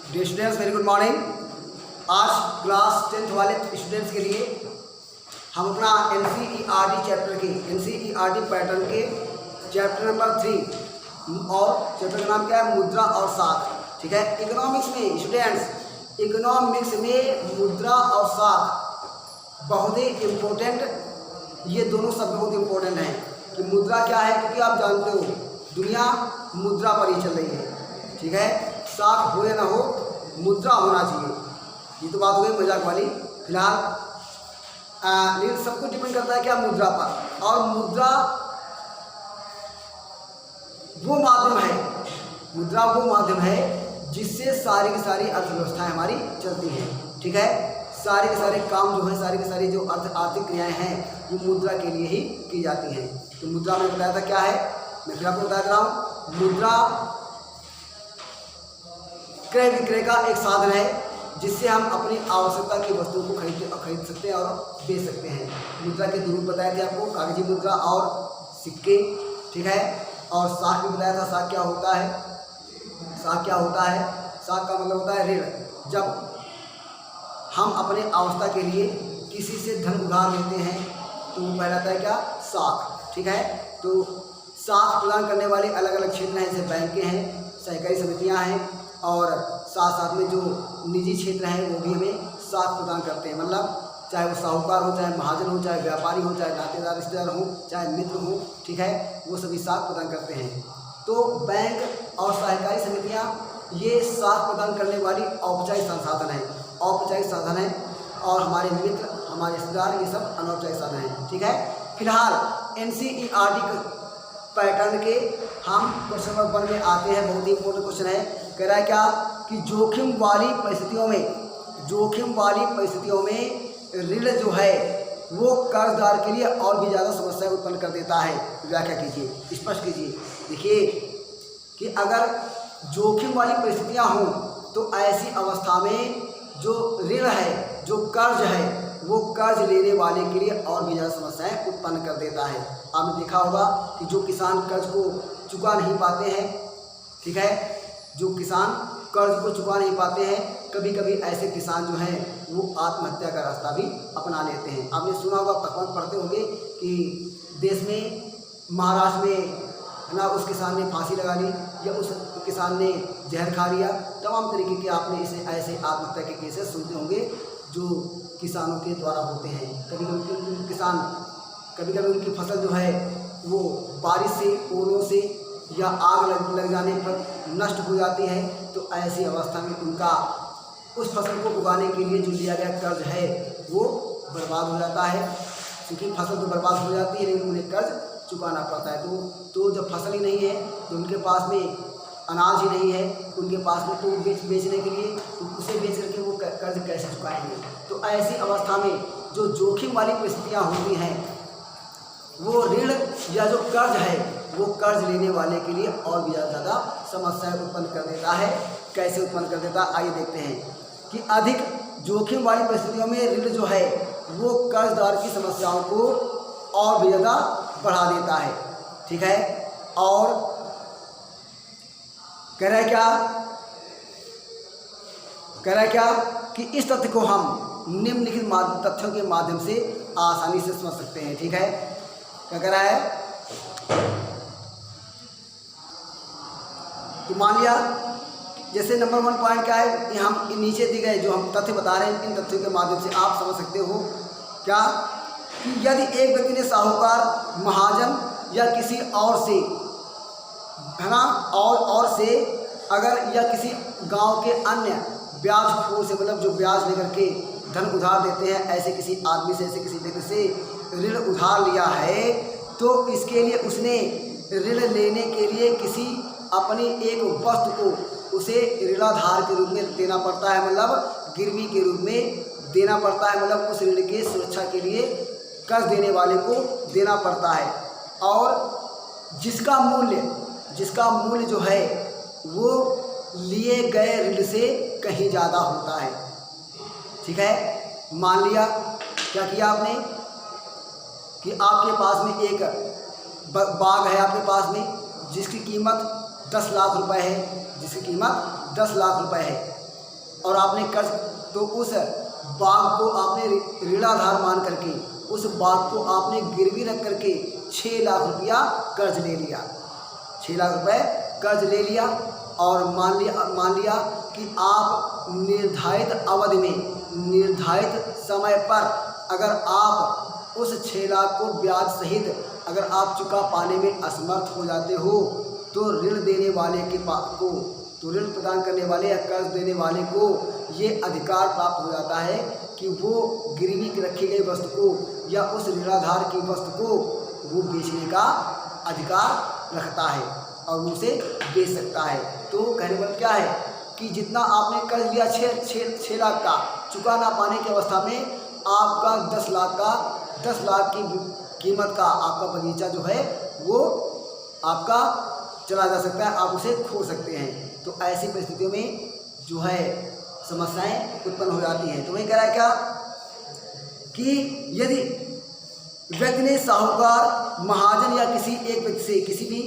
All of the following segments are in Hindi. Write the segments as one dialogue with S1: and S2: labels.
S1: Dear students, very good morning. आज क्लास 10th वाले स्टूडेंट्स के लिए हम अपना NCERT चैप्टर के NCERT पैटर्न के चैप्टर नंबर 3 और चैप्टर का नाम क्या है, मुद्रा और साख। ठीक है, इकोनॉमिक्स में स्टूडेंट्स, इकोनॉमिक्स में मुद्रा और साख बहुत ही इम्पोर्टेंट, ये दोनों शब्द बहुत इम्पोर्टेंट हैं। कि मुद्रा क्या है, क्योंकि आप जानते हो दुनिया मुद्रा पर ही चल रही है। ठीक है, साख हो या ना हो, मुद्रा होना चाहिए। ये तो बात हो गई मजाक वाली। फिलहाल लेकिन सब कुछ डिपेंड करता है क्या, मुद्रा पर। और मुद्रा वो माध्यम है, मुद्रा वो माध्यम है जिससे सारी की सारी अर्थव्यवस्थाएं हमारी चलती हैं। ठीक है, सारे के सारे काम जो है, सारी की सारी जो आर्थिक क्रियाएं हैं, वो मुद्रा के लिए ही की जाती हैं। तो मुद्रा में बताया था क्या है, मैं फिर आपको बता दे रहा हूँ। मुद्रा क्रय विक्रय का एक साधन है जिससे हम अपनी आवश्यकता की वस्तुओं को खरीद सकते हैं और बेच सकते हैं। मुद्रा के दो रूप बताए थे आपको, कागजी मुद्रा और सिक्के। ठीक है, और साख भी बताया था। साख क्या होता है, साख क्या होता है, साख का मतलब होता है ऋण। जब हम अपने आवश्यकता के लिए किसी से धन उधार लेते हैं तो वो कहलाता है क्या, साख। ठीक है, तो साख प्रदान करने वाले अलग अलग क्षेत्र हैं, जैसे बैंकें हैं, सहकारी समितियां हैं, और साथ साथ में जो निजी क्षेत्र हैं वो भी हमें साख प्रदान करते हैं। मतलब चाहे वो साहूकार हो, चाहे महाजन हो, चाहे व्यापारी हो, चाहे नातेदार रिश्तेदार हो, चाहे मित्र हो, ठीक है, वो सभी साख प्रदान करते हैं। तो बैंक और सहकारी समितियां ये साख प्रदान करने वाली औपचारिक संसाधन है, औपचारिक साधन है। और हमारे मित्र, हमारे रिश्तेदार, ये सब अनौपचारिक साधन हैं। ठीक है, फिलहाल NCERT पैटर्न के हम क्वेश्चन नंबर 1 में आते हैं। बहुत ही इंपॉर्टेंट क्वेश्चन है। कह रहा है क्या कि जोखिम वाली परिस्थितियों में ऋण जो है वो कर्जदार के लिए और भी ज़्यादा समस्या उत्पन्न कर देता है। व्याख्या कीजिए, स्पष्ट कीजिए। देखिए कि अगर जोखिम वाली परिस्थितियां हों तो ऐसी अवस्था में जो ऋण है, जो कर्ज है, वो कर्ज लेने वाले के लिए और भी ज़्यादा समस्याएं उत्पन्न कर देता है। आपने देखा होगा कि जो किसान कर्ज को चुका नहीं पाते हैं, ठीक है, जो किसान कर्ज को चुका नहीं पाते हैं, कभी कभी ऐसे किसान जो हैं वो आत्महत्या का रास्ता भी अपना लेते हैं। आपने सुना होगा, पढ़ते होंगे कि देश में महाराष्ट्र में है ना, उस किसान ने फांसी लगा ली, या उस किसान ने जहर खा लिया। तमाम तरीके के आपने इसे ऐसे आत्महत्या के केसेस सुनते होंगे जो किसानों के द्वारा होते हैं। कभी कभी उनकी फसल जो है वो बारिश से, ओलों से या आग लग जाने पर नष्ट हो जाती है। तो ऐसी अवस्था में उनका उस फसल को उगाने के लिए जो लिया गया कर्ज है वो बर्बाद हो जाता है। क्योंकि फसल तो बर्बाद हो जाती है, लेकिन उन्हें कर्ज चुकाना पड़ता है। तो जब फसल ही नहीं है, तो उनके पास में अनाज ही नहीं है, उनके पास में तो बेचने के लिए, तो उसे बेच करके वो कर्ज कैसे चुकाएंगे। तो ऐसी अवस्था में जो जोखिम वाली परिस्थितियाँ होती हैं, वो ऋण या जो कर्ज है वो कर्ज लेने वाले के लिए और भी ज़्यादा समस्याएं उत्पन्न कर देता है। कैसे उत्पन्न कर देता है, आइए देखते हैं कि अधिक जोखिम वाली परिस्थितियों में ऋण जो है वो कर्जदार की समस्याओं को और भी ज़्यादा बढ़ा देता है। ठीक है, और कह रहा है क्या कि इस तथ्य को हम निम्नलिखित तथ्यों के माध्यम से आसानी से समझ सकते हैं। ठीक है, क्या कह रहा है कि मान लिया, जैसे नंबर 1 पॉइंट क्या है कि हम नीचे दी गए जो हम तथ्य बता रहे हैं, इन तथ्यों के माध्यम से आप समझ सकते हो क्या कि यदि एक व्यक्ति ने साहूकार, महाजन या किसी और से, है ना, और से अगर, या किसी गांव के अन्य ब्याजखोर से, मतलब जो ब्याज लेकर के धन उधार देते हैं, ऐसे किसी आदमी से, ऐसे किसी व्यक्ति से ऋण उधार लिया है, तो इसके लिए उसने ऋण लेने के लिए किसी अपनी एक वस्तु को उसे ऋणाधार के रूप में देना पड़ता है, मतलब गिरवी के रूप में देना पड़ता है। मतलब उस ऋण के सुरक्षा के लिए कर्ज देने वाले को देना पड़ता है, और जिसका मूल्य जो है वो लिए गए ऋण से कहीं ज़्यादा होता है। ठीक है, मान लिया क्या किया आपने कि आपके पास में एक बाग है, आपके पास में जिसकी कीमत 10 लाख रुपए है, जिसकी कीमत 10 लाख रुपए है। और आपने कर्ज, तो उस बाग को आपने ऋणाधार मान करके उस बाग को आपने गिरवी रख करके 6 लाख रुपया कर्ज ले लिया, 6 लाख रुपए कर्ज ले लिया, और मान लिया कि आप निर्धारित अवधि में निर्धारित समय पर अगर आप उस 6 लाख को ब्याज सहित अगर आप चुका पाने में असमर्थ हो जाते हो, तो ऋण देने वाले को, तो ऋण प्रदान करने वाले या कर्ज देने वाले को ये अधिकार प्राप्त हो जाता है कि वो गिरवी रखी गई वस्तु को या उस ऋणाधार की वस्तु को वो बेचने का अधिकार रखता है और उसे बेच सकता है। तो कहने वाला क्या है कि जितना आपने कर्ज लिया 6 लाख का, चुका ना पाने की अवस्था में आपका 10 लाख की कीमत का आपका बगीचा जो है वो आपका चला जा सकता है, आप उसे खो सकते हैं। तो ऐसी परिस्थितियों में जो है समस्याएं उत्पन्न हो जाती हैं। तो वही कह रहा है क्या कि यदि व्यक्ति ने साहूकार, महाजन या किसी एक व्यक्ति से, किसी भी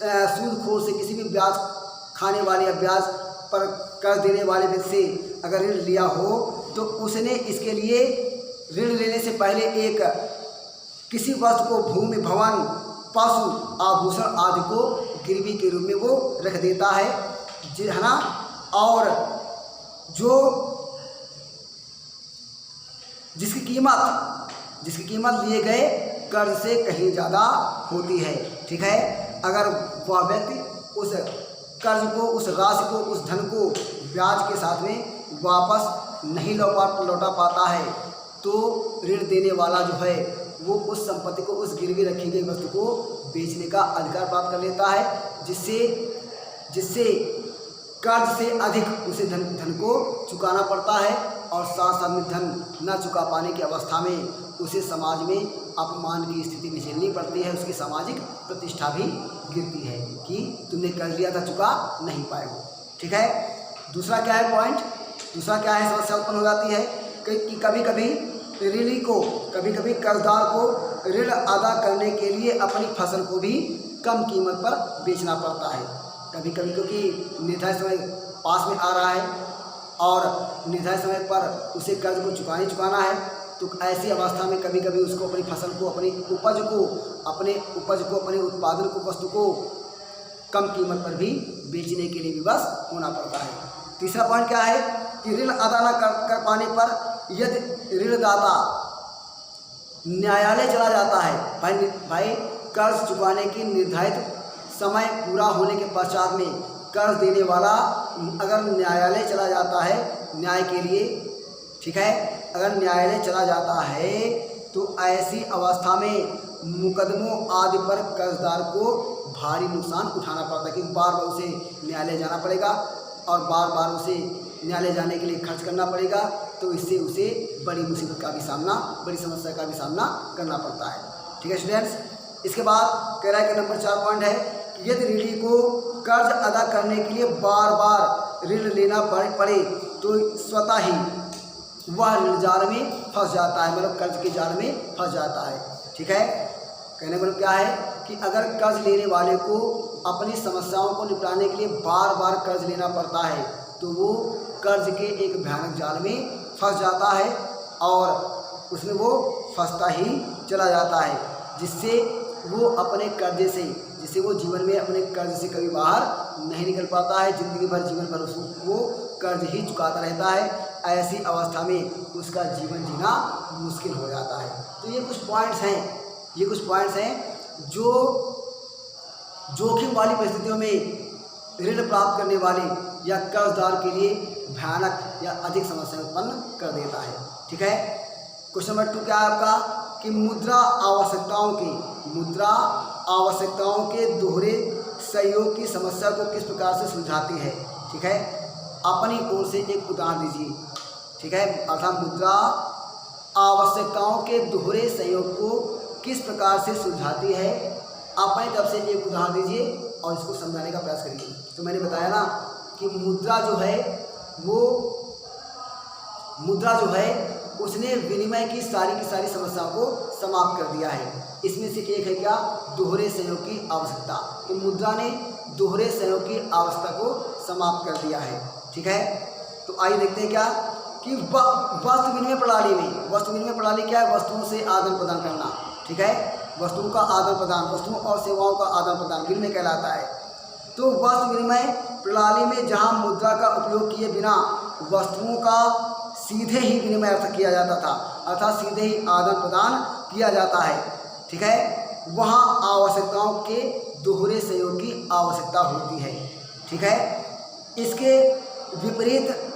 S1: सूदखोर से, किसी भी ब्याज खाने वाले या ब्याज पर कर्ज देने वाले व्यक्ति से अगर ऋण लिया हो, तो उसने इसके लिए ऋण लेने से पहले एक किसी वस्तु को, भूमि, भवन, पशु, आभूषण आदि को गिरवी के रूप में वो रख देता है, है ना। और जो जिसकी कीमत लिए गए कर्ज से कहीं ज़्यादा होती है, ठीक है। अगर वह व्यक्ति उस कर्ज को, उस राशि को, उस धन को ब्याज के साथ में वापस नहीं लौटा पाता है, तो ऋण देने वाला जो है वो उस संपत्ति को, उस गिरवी रखी गई वस्तु को बेचने का अधिकार प्राप्त कर लेता है, जिससे कर्ज से अधिक उसे धन को चुकाना पड़ता है, और साथ में धन न चुका पाने की अवस्था में उसे समाज में अपमान की स्थिति भी झेलनी पड़ती है, उसकी सामाजिक प्रतिष्ठा भी गिरती है कि तुमने कर्ज लिया था, चुका नहीं पाए हो, ठीक है। दूसरा क्या है पॉइंट, दूसरा क्या है समस्या उत्पन्न हो जाती है कि कभी कभी ऋणी को, कभी कभी कर्जदार को ऋण अदा करने के लिए अपनी फसल को भी कम कीमत पर बेचना पड़ता है। कभी कभी क्योंकि निर्धारित समय पास में आ रहा है और निर्धारित समय पर उसे कर्ज को चुकाना है, तो ऐसी अवस्था में कभी कभी उसको अपनी फसल को, अपने उपज को, अपने उत्पादन को, वस्तु को कम कीमत पर भी बेचने के लिए विवश होना पड़ता है। तीसरा पॉइंट क्या है कि ऋण अदा न कर पाने पर यदि ऋणदाता न्यायालय चला जाता है, भाई कर्ज चुकाने की निर्धारित समय पूरा होने के पश्चात में कर्ज देने वाला अगर न्यायालय चला जाता है न्याय के लिए, ठीक है, अगर न्यायालय चला जाता है तो ऐसी अवस्था में मुकदमों आदि पर कर्जदार को भारी नुकसान उठाना पड़ता है, क्योंकि बार बार उसे न्यायालय जाना पड़ेगा और बार बार उसे न्यायालय जाने के लिए खर्च करना पड़ेगा, तो इससे उसे बड़ी मुसीबत का भी सामना, बड़ी समस्या का भी सामना करना पड़ता है, ठीक है स्टूडेंट्स। इसके बाद कह रहा है कि नंबर 4 पॉइंट है कि यदि ऋणी को कर्ज अदा करने के लिए बार बार ऋण लेना पड़े तो स्वतः ही वह ऋण जाल में फंस जाता है, मतलब कर्ज के जाल में फंस जाता है, ठीक है। कहने का मतलब क्या है कि अगर कर्ज लेने वाले को अपनी समस्याओं को निपटाने के लिए बार बार कर्ज लेना पड़ता है, तो वो कर्ज के एक भयानक जाल में फंस जाता है और उसमें वो फंसता ही चला जाता है, जिससे वो अपने कर्जे से, जिससे वो जीवन में अपने कर्ज से कभी बाहर नहीं निकल पाता है, ज़िंदगी भर, जीवन भर उसको वो कर्ज ही चुकाता रहता है। ऐसी अवस्था में उसका जीवन जीना मुश्किल हो जाता है। तो ये कुछ पॉइंट्स हैं जो जोखिम वाली परिस्थितियों में ऋण प्राप्त करने वाले या कर्जदार के लिए भयानक या अधिक समस्या उत्पन्न कर देता है, ठीक है। क्वेश्चन नंबर 2 क्या है आपका कि मुद्रा आवश्यकताओं के दोहरे सहयोग की समस्या को किस प्रकार से सुलझाती है, ठीक है। अपनी ओर से एक उदाहरण दीजिए, ठीक है, अर्थात मुद्रा आवश्यकताओं के दोहरे सहयोग को किस प्रकार से सुलझाती है, अपनी तरफ से एक उदाहरण दीजिए और इसको समझाने का प्रयास करिए। तो मैंने बताया ना कि मुद्रा जो है उसने विनिमय की सारी समस्याओं को समाप्त कर दिया है। इसमें से एक है क्या, दोहरे सहयोग की आवश्यकता। तो मुद्रा ने दोहरे सहयोग की आवश्यकता को समाप्त कर दिया है, ठीक है। तो तो आइए देखते हैं क्या कि वस्तु विनिमय प्रणाली में, वस्तु विनिमय प्रणाली क्या है? वस्तुओं से आदान प्रदान करना, ठीक है, वस्तुओं का आदान प्रदान, वस्तुओं और सेवाओं का आदान प्रदान विनिमय कहलाता है। तो वस्तु विनिमय प्रणाली में जहाँ मुद्रा का उपयोग किए बिना वस्तुओं का सीधे ही विनिमय अर्थ किया जाता था, अर्थात सीधे ही आदान प्रदान किया जाता है, ठीक है, वहाँ आवश्यकताओं के दोहरे सहयोग की आवश्यकता होती है, ठीक है। इसके विपरीत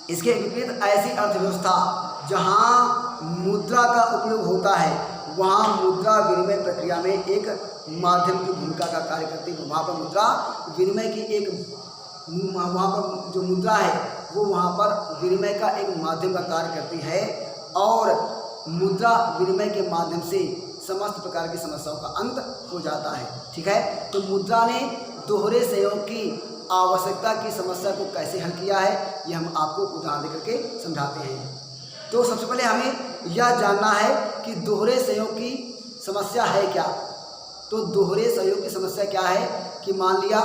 S1: इसके विपरीत ऐसी अर्थव्यवस्था जहाँ मुद्रा का उपयोग होता है वहाँ मुद्रा विनिमय प्रक्रिया में एक माध्यम की भूमिका का कार्य करती है। वहाँ पर मुद्रा विनिमय की वहाँ पर जो मुद्रा है वो वहाँ पर विनिमय का एक माध्यम का कार्य करती है और मुद्रा विनिमय के माध्यम से समस्त प्रकार की समस्याओं का अंत हो जाता है, ठीक है। तो मुद्रा ने दोहरे सहयोग की आवश्यकता की समस्या को कैसे हल किया है ये हम आपको उदाहरण देकर के समझाते हैं। तो सबसे पहले हमें यह जानना है कि दोहरे सहयोग की समस्या है क्या। तो दोहरे सहयोग की समस्या क्या है कि मान लिया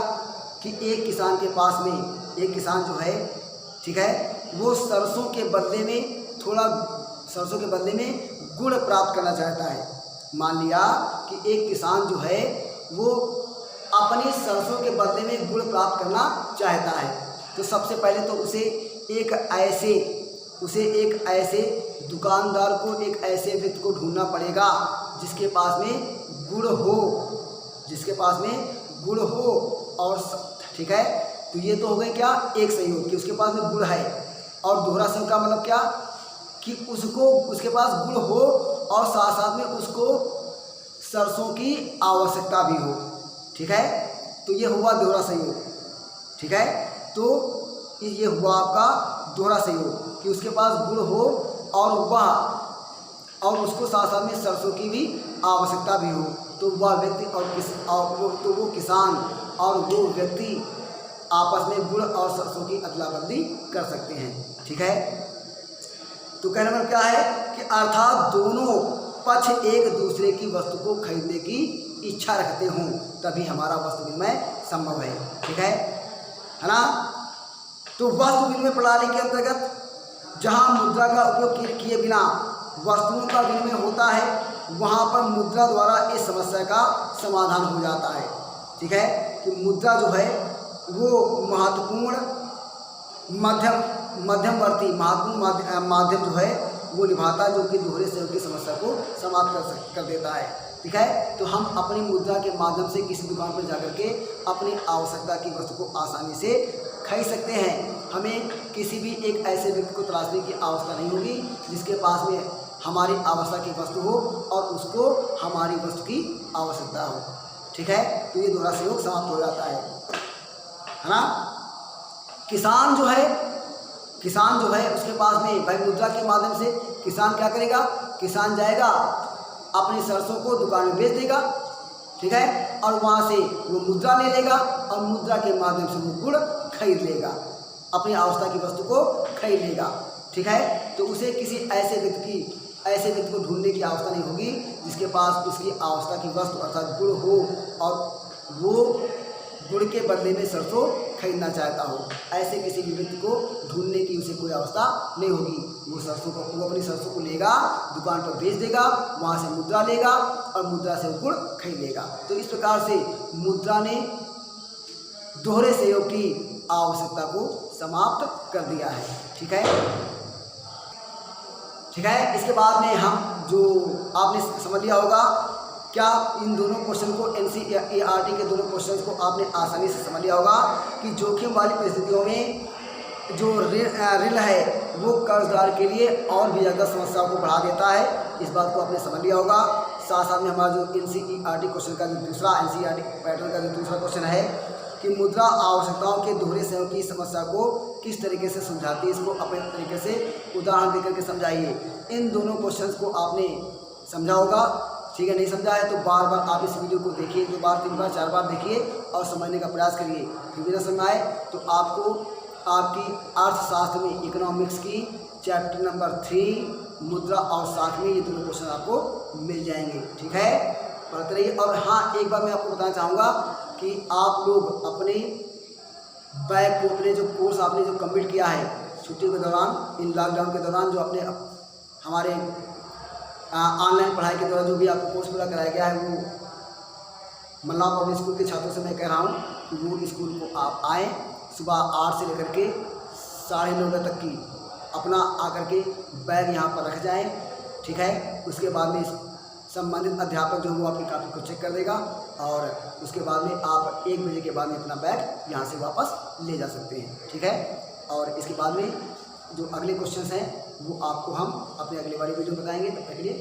S1: कि एक किसान के पास में एक किसान जो है, ठीक है, वो सरसों के बदले में गुड़ प्राप्त करना चाहता है। मान लिया कि एक किसान जो है वो अपनी सरसों के बदले में गुड़ प्राप्त करना चाहता है। तो सबसे पहले तो उसे एक ऐसे दुकानदार को, एक ऐसे व्यक्ति को ढूंढना पड़ेगा जिसके पास में गुड़ हो और, ठीक है। तो ये तो हो गई क्या, एक सहयोग कि उसके पास में गुड़ है। और दोहरा सहयोग का मतलब क्या कि उसके पास गुड़ हो और साथ साथ में उसको सरसों की आवश्यकता भी हो, ठीक है। तो ये हुआ दोहरा सहयोग, ठीक है। तो ये हुआ आपका दोहरा सहयोग कि उसके पास गुड़ हो और उसको साथ साथ में सरसों की भी आवश्यकता भी हो। तो वह व्यक्ति वो किसान और वो व्यक्ति आपस में गुड़ और सरसों की अदला बदली कर सकते हैं, ठीक है। तो कहने मतलब क्या है कि अर्थात दोनों पक्ष एक दूसरे की वस्तु को खरीदने की इच्छा रखते हों तभी हमारा वस्तु विनिमय संभव है, ठीक है ना। तो वस्तु विनिमय प्रणाली के अंतर्गत जहां मुद्रा का उपयोग किए बिना वस्तुओं का विनिमय होता है वहां पर मुद्रा द्वारा इस समस्या का समाधान हो जाता है, ठीक है। कि मुद्रा जो है वो महत्वपूर्ण मध्यवर्ती माध्यम जो है वो निभाता है, जो कि दोहरे सहयोग की समस्या को समाप्त कर देता है, ठीक है। तो हम अपनी मुद्रा के माध्यम से किसी दुकान पर जाकर के अपनी आवश्यकता की वस्तु को आसानी से खरीद सकते हैं। हमें किसी भी एक ऐसे व्यक्ति को तलाशने की आवश्यकता नहीं होगी जिसके पास में हमारी आवश्यकता की वस्तु हो और उसको हमारी वस्तु की आवश्यकता हो, ठीक है। तो ये दोहरा सहयोग समाप्त हो जाता है ना। किसान जो है उसके पास में भाई मुद्रा के माध्यम से किसान क्या करेगा, किसान जाएगा अपनी सरसों को दुकान में बेच देगा, ठीक है, और वहाँ से वो मुद्रा ले लेगा और मुद्रा के माध्यम से वो गुड़ खरीद लेगा, अपनी आवश्यकता की वस्तु को खरीद लेगा, ठीक है। तो उसे किसी ऐसे व्यक्ति को ढूंढने की आवश्यकता नहीं होगी जिसके पास उसकी आवश्यकता की वस्तु अर्थात गुड़ हो और वो गुड़ के बदले में सरसों खरीदना चाहता हो। ऐसे किसी भी व्यक्ति को ढूंढने की उसे कोई अवस्था नहीं होगी। वो अपनी सरसों को लेगा, दुकान पर बेच देगा, वहाँ से मुद्रा लेगा और मुद्रा से वो गुड़ खरीद लेगा। तो इस प्रकार से मुद्रा ने दोहरे सहयोग की आवश्यकता को समाप्त कर दिया है, ठीक है, ठीक है। इसके बाद में हम जो आपने समझ लिया होगा, क्या इन दोनों क्वेश्चन को NCERT के दोनों क्वेश्चन को आपने आसानी से समझ लिया होगा कि जोखिम वाली परिस्थितियों में जो ऋण है वो कर्जदार के लिए और भी ज़्यादा समस्याओं को बढ़ा देता है। इस बात को आपने समझ लिया होगा। साथ साथ में हमारा जो NCERT क्वेश्चन का जो दूसरा NCERT पैटर्न का जो दूसरा क्वेश्चन है कि मुद्रा आवश्यकताओं के दोहरे सहयोग की समस्या को किस तरीके से समझाती है, इसको अपने तरीके से उदाहरण देकर के समझाइए। इन दोनों क्वेश्चंस को आपने समझा होगा, ठीक है। नहीं समझा है तो बार बार आप इस वीडियो को देखिए, 2 बार 3 बार 4 बार देखिए और समझने का प्रयास करिए। फिर भी ना समझ आए तो आपको आपकी अर्थशास्त्र में इकोनॉमिक्स की चैप्टर नंबर 3 मुद्रा और साथ में ये दोनों क्वेश्चन आपको मिल जाएंगे, ठीक है। पढ़ते रहिए। और हाँ, एक बार मैं आपको बताना चाहूँगा कि आप लोग अपने बैग को अपने जो कोर्स आपने जो कंप्लीट किया है छुट्टियों के दौरान, इन लॉकडाउन के दौरान जो अपने हमारे ऑनलाइन पढ़ाई के दौरान जो भी आपको कोर्स पूरा कराया गया है, वो मल्लाह पब्लिक स्कूल के छात्रों से मैं कह रहा हूँ कि वो स्कूल को आप आएँ, सुबह 8 से लेकर के 9:30 बजे तक की अपना आकर के बैग यहाँ पर रख जाएं, ठीक है। उसके बाद में संबंधित अध्यापक जो वो आपकी कॉपी को चेक कर देगा और उसके बाद में आप 1 बजे के बाद में अपना बैग यहाँ से वापस ले जा सकते हैं, ठीक है। और इसके बाद में जो अगले क्वेश्चंस हैं वो आपको हम अपने अगले वाली वीडियो में बताएंगे। तब तक के लिए